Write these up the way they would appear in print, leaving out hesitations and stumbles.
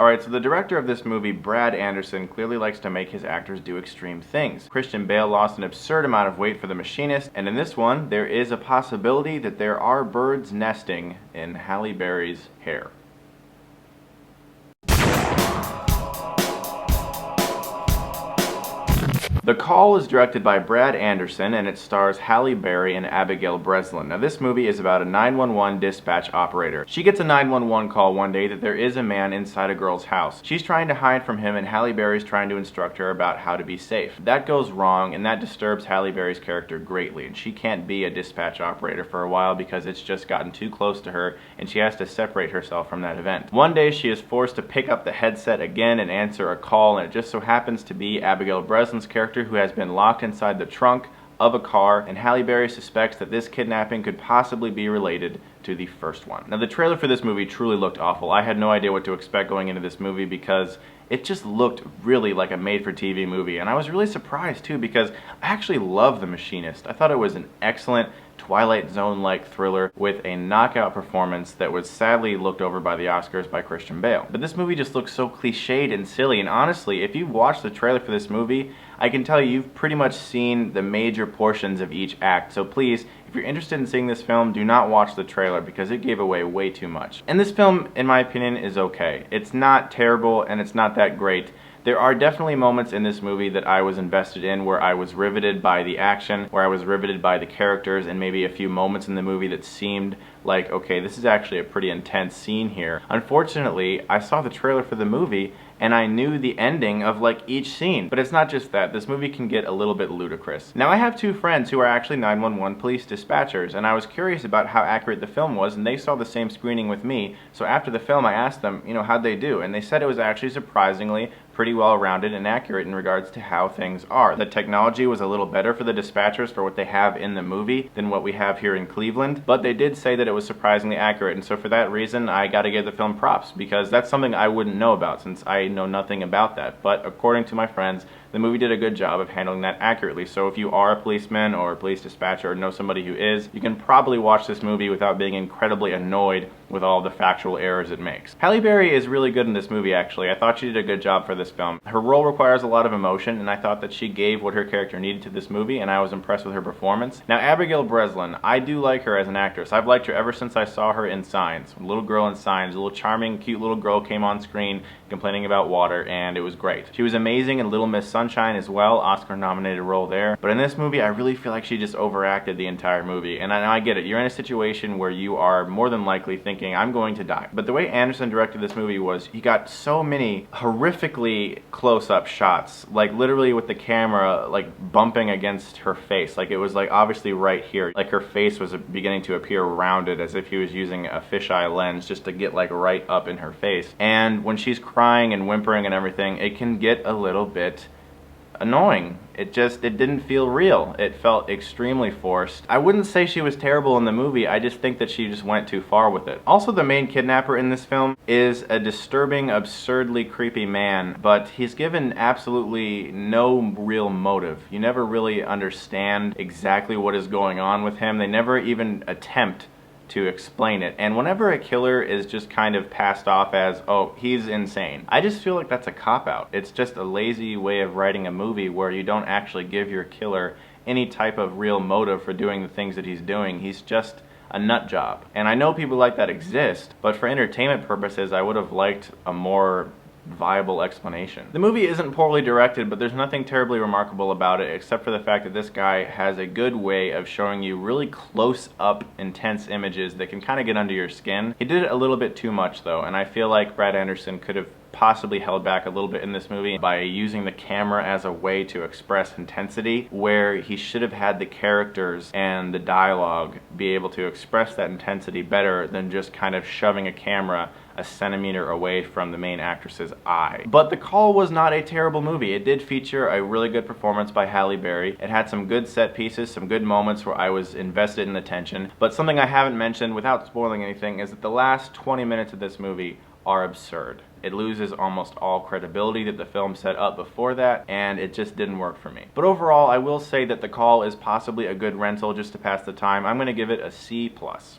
Alright, so the director of this movie, Brad Anderson, clearly likes to make his actors do extreme things. Christian Bale lost an absurd amount of weight for The Machinist, and in this one, there is a possibility that there are birds nesting in Halle Berry's hair. The Call is directed by Brad Anderson, and it stars Halle Berry and Abagail Breslin. Now, this movie is about a 911 dispatch operator. She gets a 911 call one day that there is a man inside a girl's house. She's trying to hide from him, and Halle Berry's trying to instruct her about how to be safe. That goes wrong, and that disturbs Halle Berry's character greatly, and she can't be a dispatch operator for a while because it's just gotten too close to her, and she has to separate herself from that event. One day, she is forced to pick up the headset again and answer a call, and it just so happens to be Abagail Breslin's character, who has been locked inside the trunk of a car, and Halle Berry suspects that this kidnapping could possibly be related to the first one. Now, the trailer for this movie truly looked awful. I had no idea what to expect going into this movie because it just looked really like a made-for-TV movie, and I was really surprised too because I actually love The Machinist. I thought it was an excellent Twilight Zone-like thriller with a knockout performance that was sadly looked over by the Oscars by Christian Bale. But this movie just looks so cliched and silly, and honestly, if you've watched the trailer for this movie, I can tell you've pretty much seen the major portions of each act. So please, if you're interested in seeing this film, do not watch the trailer because it gave away way too much. And this film, in my opinion, is okay. It's not terrible and it's not that great. There are definitely moments in this movie that I was invested in where I was riveted by the action, where I was riveted by the characters, and maybe a few moments in the movie that seemed like, okay, this is actually a pretty intense scene here. Unfortunately, I saw the trailer for the movie and I knew the ending of like each scene. But it's not just that. This movie can get a little bit ludicrous. Now, I have two friends who are actually 911 police dispatchers, and I was curious about how accurate the film was, and they saw the same screening with me. So after the film, I asked them, how'd they do? And they said it was actually surprisingly pretty well rounded and accurate in regards to how things are. The technology was a little better for the dispatchers for what they have in the movie than what we have here in Cleveland, but they did say that it was surprisingly accurate, and so for that reason I gotta give the film props because that's something I wouldn't know about since I know nothing about that. But according to my friends, the movie did a good job of handling that accurately. So if you are a policeman or a police dispatcher or know somebody who is, you can probably watch this movie without being incredibly annoyed with all the factual errors it makes. Halle Berry is really good in this movie, actually. I thought she did a good job for this film. Her role requires a lot of emotion, and I thought that she gave what her character needed to this movie, and I was impressed with her performance. Now, Abagail Breslin, I do like her as an actress. I've liked her ever since I saw her in Signs. A little girl in Signs, a little charming, cute little girl came on screen complaining about water, and it was great. She was amazing in Little Miss Sunshine as well, Oscar-nominated role there. But in this movie, I really feel like she just overacted the entire movie. And I get it. You're in a situation where you are more than likely thinking, I'm going to die. But the way Anderson directed this movie was, he got so many horrifically close-up shots, like literally with the camera like bumping against her face. Like it was like obviously right here. Like her face was beginning to appear rounded as if he was using a fisheye lens just to get like right up in her face. And when she's crying and whimpering and everything, it can get a little bit annoying. It didn't feel real. It felt extremely forced. I wouldn't say she was terrible in the movie, I just think that she just went too far with it. Also, the main kidnapper in this film is a disturbing, absurdly creepy man, but he's given absolutely no real motive. You never really understand exactly what is going on with him. They never even attempt to explain it. And whenever a killer is just kind of passed off as, oh, he's insane, I just feel like that's a cop-out. It's just a lazy way of writing a movie where you don't actually give your killer any type of real motive for doing the things that he's doing. He's just a nut job. And I know people like that exist, but for entertainment purposes, I would have liked a more viable explanation. The movie isn't poorly directed, but there's nothing terribly remarkable about it except for the fact that this guy has a good way of showing you really close-up, intense images that can kind of get under your skin. He did it a little bit too much though, and I feel like Brad Anderson could have possibly held back a little bit in this movie by using the camera as a way to express intensity, where he should have had the characters and the dialogue be able to express that intensity better than just kind of shoving a camera a centimeter away from the main actress's eye. But The Call was not a terrible movie. It did feature a really good performance by Halle Berry. It had some good set pieces, some good moments where I was invested in the tension. But something I haven't mentioned without spoiling anything is that the last 20 minutes of this movie are absurd. It loses almost all credibility that the film set up before that, and it just didn't work for me. But overall, I will say that The Call is possibly a good rental just to pass the time. I'm going to give it a C+.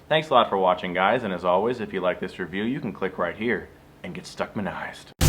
Thanks a lot for watching, guys, and as always, if you like this review, you can click right here and get Stuckmanized.